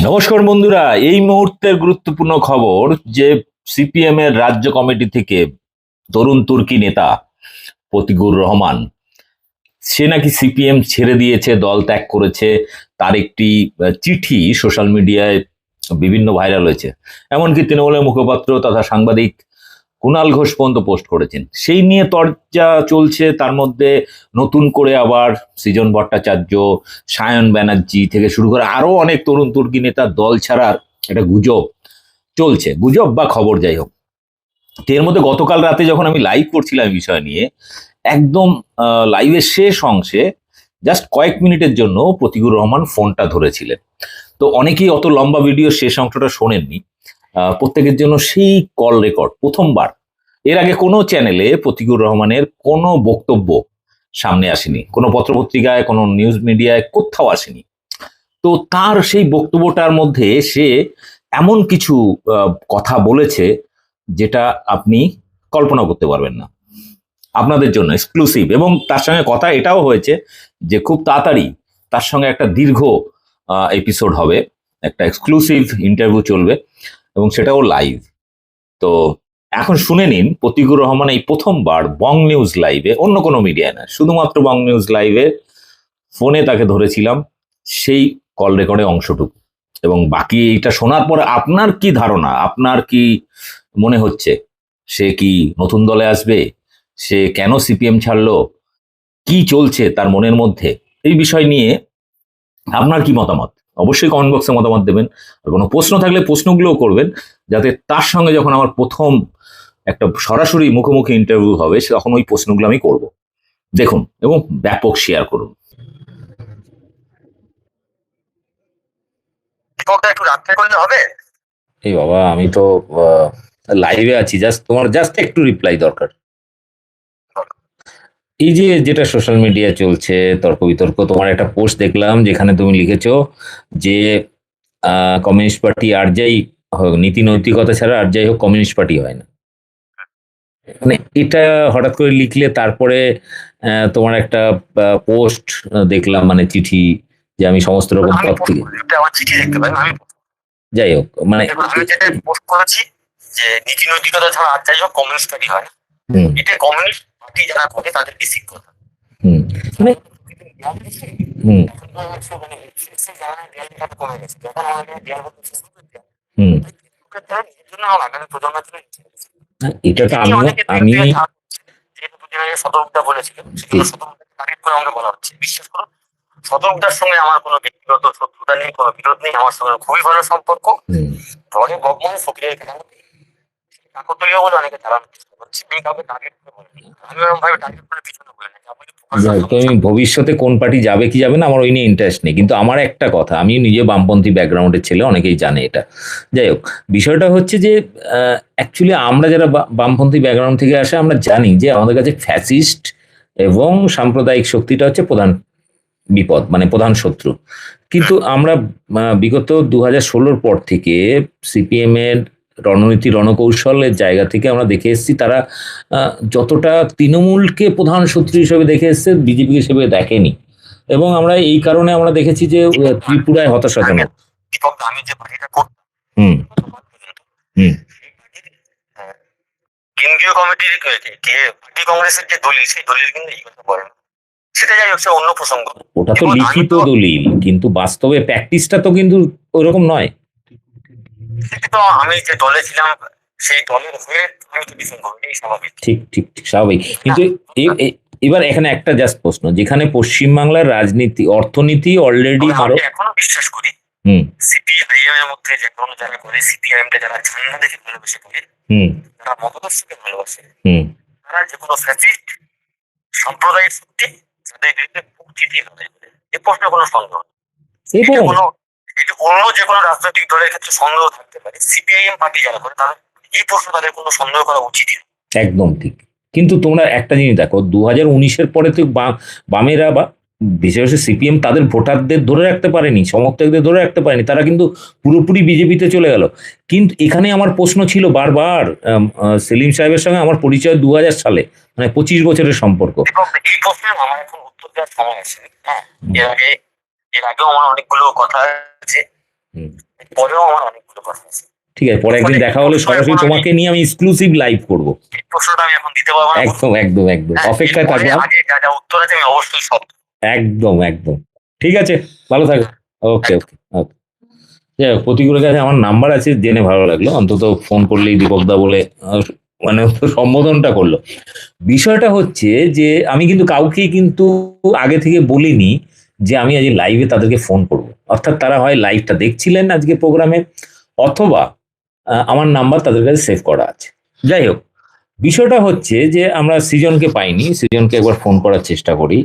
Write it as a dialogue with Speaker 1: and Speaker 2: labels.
Speaker 1: নমস্কার বন্ধুরা, এই মুহূর্তের গুরুত্বপূর্ণ খবর যে সিপিএম এর রাজ্য কমিটি থেকে তরুণ তুর্কি নেতা ফতিকুর রহমান সে নাকি সিপিএম ছেড়ে দিয়েছে, দল ত্যাগ করেছে। তার একটি চিঠি সোশ্যাল মিডিয়ায় বিভিন্ন ভাইরাল হয়েছে। এমনকি তৃণমূলের মুখপাত্র তথা সাংবাদিক কুণাল ঘোষ পর্যন্ত পোস্ট করেছেন। সেই নিয়ে চর্চা চলছে। তার মধ্যে নতুন করে আবার সৃজন ভট্টাচার্য, সায়ন ব্যানার্জি থেকে শুরু করে আরো অনেক তরুণ তুর্কি নেতার দল ছাড়ার একটা গুজব চলছে, গুজব বা খবর যাই হোক। তো এর মধ্যে গতকাল রাতে যখন আমি লাইভ করছিলাম এই বিষয় নিয়ে, একদম লাইভের শেষ অংশে জাস্ট কয়েক মিনিটের জন্য প্রতিকুর রহমান ফোনটা ধরেছিলেন। তো অনেকেই অত লম্বা ভিডিও শেষ অংশটা শোনেননি। প্রত্যেকের জন্য সেই কল রেকর্ড প্রথমবার। এর আগে কোনো চ্যানেলে প্রতিকুর রহমানের কোনো বক্তব্য সামনে আসেনি, কোনো পত্রপত্রিকায়, কোনো নিউজ মিডিয়ায় কোথাও আসেনি। তো তার সেই বক্তব্যটার মধ্যে সে এমন কিছু কথা বলেছে যেটা আপনি কল্পনা করতে পারবেন না। আপনাদের জন্য এক্সক্লুসিভ। এবং তার সঙ্গে কথা এটাও হয়েছে যে খুব তাড়াতাড়ি তার সঙ্গে একটা দীর্ঘ এপিসোড হবে, একটা এক্সক্লুসিভ ইন্টারভিউ চলবে এবং সেটাও লাইভ। তো এখন শুনে নিন প্রতিকুর রহমান এই প্রথমবার বং নিউজ লাইভে, অন্য কোনো মিডিয়ায় না, শুধুমাত্র বং নিউজ লাইভে ফোনে তাকে ধরেছিলাম, সেই কল রেকর্ডে অংশটুকু। এবং বাকি এটা শোনার পরে আপনার কি ধারণা, আপনার কি মনে হচ্ছে? সে কি নতুন দলে আসবে? সে কেন সিপিএম ছাড়লো? কি চলছে তার মনের মধ্যে? এই বিষয় নিয়ে আপনার কি মতামত? অবশ্যই কমেন্ট বক্সে মতামত দেবেন। আর কোনো প্রশ্ন থাকলে প্রশ্নগুলোও করবেন, যাতে তার সঙ্গে যখন আমার প্রথম একটা সরাসরি মুখোমুখি ইন্টারভিউ হবে তখন ওই প্রশ্নগুলো আমি করব। দেখুন এবং ব্যাপক শেয়ার করুন। একটু রাত্রে করলে হবে? এই বাবা, আমি তো লাইভে আছি, জাস্ট তোমার জাস্ট একটু রিপ্লাই দরকার। এই যে যেটা সোশ্যাল মিডিয়া চলছে তর্ক বিতর্ক, তোমার একটা পোস্ট দেখলাম যেখানে তুমি লিখেছো যে কমিউনিস্ট পার্টি আর যাই হোক, নীতি নৈতিকতা ছাড়া আর যাই হোক কমিউনিস্ট পার্টি হয় না। মানে এটা হঠাৎ করে লিখলে, তারপরে তোমার একটা পোস্ট দেখলাম, মানে চিঠি, যে আমি সমস্ত রকম পথ থেকে, আমার চিঠি দেখতে পাই আমি। যাই হোক, মানে আমি যেটা পোস্ট করেছি যে নীতি নৈতিকতা ছাড়া আর যাই হোক কমিউনিস্ট পার্টি হয়, এটা কমিউনিস্ট পার্টি যারা করে তাদের বেসিক কথা। মানে হুম হুম এটা তো আমি শতরূপটা বলেছিলাম, সেগুলো শতরূপটাকে টার্গেট করে আমাকে বলা হচ্ছে। বিশ্বাস করুন, শতরূপটার সঙ্গে আমার কোনো ব্যক্তিগত শত্রুতা নেই, কোনো বিরোধ নেই, আমার সঙ্গে খুবই ভালো সম্পর্ক। পরে বর্তমানে ফকিরের কাকতলীয় বলে অনেকে চালানোর চেষ্টা করছে, আমি কাউকে টার্গেট করে বলিনি, আমি এরকম ভাবে টার্গেট করে পিছনে বলে না। তুমি ভবিষ্যতে কোন পার্টি যাবে কি যাবে না আমার ওই নিয়ে ইন্টারেস্ট নেই, কিন্তু আমার একটা কথা, আমি নিজে বামপন্থী ব্যাকগ্রাউন্ডের ছেলে, অনেকেই জানে এটা। যাই হোক, বিষয়টা হচ্ছে যে অ্যাকচুয়ালি আমরা যারা বামপন্থী ব্যাকগ্রাউন্ড থেকে আসে, আমরা জানি যে আমাদের কাছে ফ্যাসিস্ট এবং সাম্প্রদায়িক শক্তিটা হচ্ছে প্রধান বিপদ, মানে প্রধান শত্রু। কিন্তু আমরা বিগত 2016-র পর থেকে সিপিএম এর রণনীতি রণকৌশলের জায়গা থেকে আমরা দেখে এসেছি, তারা যতটা তৃণমূলকে প্রধান শত্রু হিসেবে দেখে এসছে, বিজেপি হিসেবে দেখেনি। এবং আমরা এই কারণে আমরা দেখেছি যে ত্রিপুরায় হতাশাজনক। আমি যে পার্টিটা করতাম, হুম হুম কেন্দ্রীয় কমিটির পার্টি কংগ্রেসের যে দলিল, সেই দলিল কিন্তু এই কথা বলে না। সেটা যাই হচ্ছে অন্য প্রসঙ্গ। ওটা তো লিখিত দলিল, কিন্তু বাস্তবে প্র্যাকটিসটা তো কিন্তু ওরকম নয়। তো আমি যে দলে ছিলাম, সেই দলের হয়ে আমি তো ডিফেন্ড করবো, এই স্বাভাবিক। ঠিক ঠিক ঠিক, স্বাভাবিক। কিন্তু এবার এখানে একটা জাস্ট প্রশ্ন, যেখানে পশ্চিমবাংলার রাজনীতি অর্থনীতি অলরেডি এখনো বিশ্বাস করি সিপিআইএম এর মধ্যে যে কোনো যারা করে, সিপিআইএম টা যারা ঝান্ডা দেখে ভালোবেসে করে, তারা মতদর্শকে ভালোবাসে, তারা যে কোনো ফ্যাসিস্ট সাম্প্রদায়িক শক্তি তাদের বিরুদ্ধে মুক্তি দিয়ে হবে, এ প্রশ্নে কোনো সন্দেহ নেই। এটা অন্য যে কোনো রাজনৈতিক দলের ক্ষেত্রে সন্দেহ থাকতে পারে, সিপিআইএম পার্টি যারা করে তারা এই প্রশ্ন তাদের কোনো সন্দেহ করা উচিত। একদম ঠিক। কিন্তু তোমরা একটা জিনিস দেখো, 2019-এর পরে তো বামেরা বা বিশেষ সিপিএম তাদের ভোটারদের ধরে রাখতে পারেনি, সমর্থকদের ধরে রাখতে পারেনি, তারা কিন্তু পুরোপুরি বিজেপিতে চলে গেল। কিন্তু এখানে আমার প্রশ্ন ছিল বারবার, সেলিম সাহেবের সঙ্গে আমার পরিচয় 2000 সালে, মানে 25 বছরের সম্পর্ক। এই প্রশ্নের আমার এখন উত্তর দেওয়ার সময় আছে। হ্যাঁ, এর আগেও আমার অনেকগুলো কথা আছে,
Speaker 2: পরেও আমার অনেকগুলো কথা আছে।
Speaker 1: ঠিক আছে, পরে একদিন দেখা হলে সরাসরি তোমাকে নিয়ে আমি এক্সক্লুসিভ লাইভ করব।
Speaker 2: এই প্রশ্নটা আমি এখন দিতে পারবো না।
Speaker 1: একদম একদম একদম
Speaker 2: হ্যাঁ,
Speaker 1: অপেক্ষায়
Speaker 2: এরপরে
Speaker 1: থাকলাম।
Speaker 2: আগে যা যা উত্তর আছে আমি অবশ্যই সব
Speaker 1: একদম একদম ঠিক আছে, ভালো থাকো। ওকে
Speaker 2: একদম।
Speaker 1: ওকে ওকে। যাই হোক, প্রতিকূলের কাছে আমার নাম্বার আছে জেনে ভালো লাগলো, অন্তত ফোন করলেই দীপকদা বলে মানে সম্বোধনটা করলো। বিষয়টা হচ্ছে যে আমি কিন্তু কাউকে কিন্তু আগে থেকে বলিনি যে আমি আজ লাইভে তাদেরকে ফোন করব, অর্থাৎ তারা হয় লাইভটা দেখছিলেন আজকে প্রোগ্রামে, অথবা আমার নাম্বার তাদের কাছে সেভ করা আছে। যাই হোক, বিষয়টা হচ্ছে যে আমরা সৃজনকে পাইনি, সৃজনকে একবার ফোন করার চেষ্টা করি,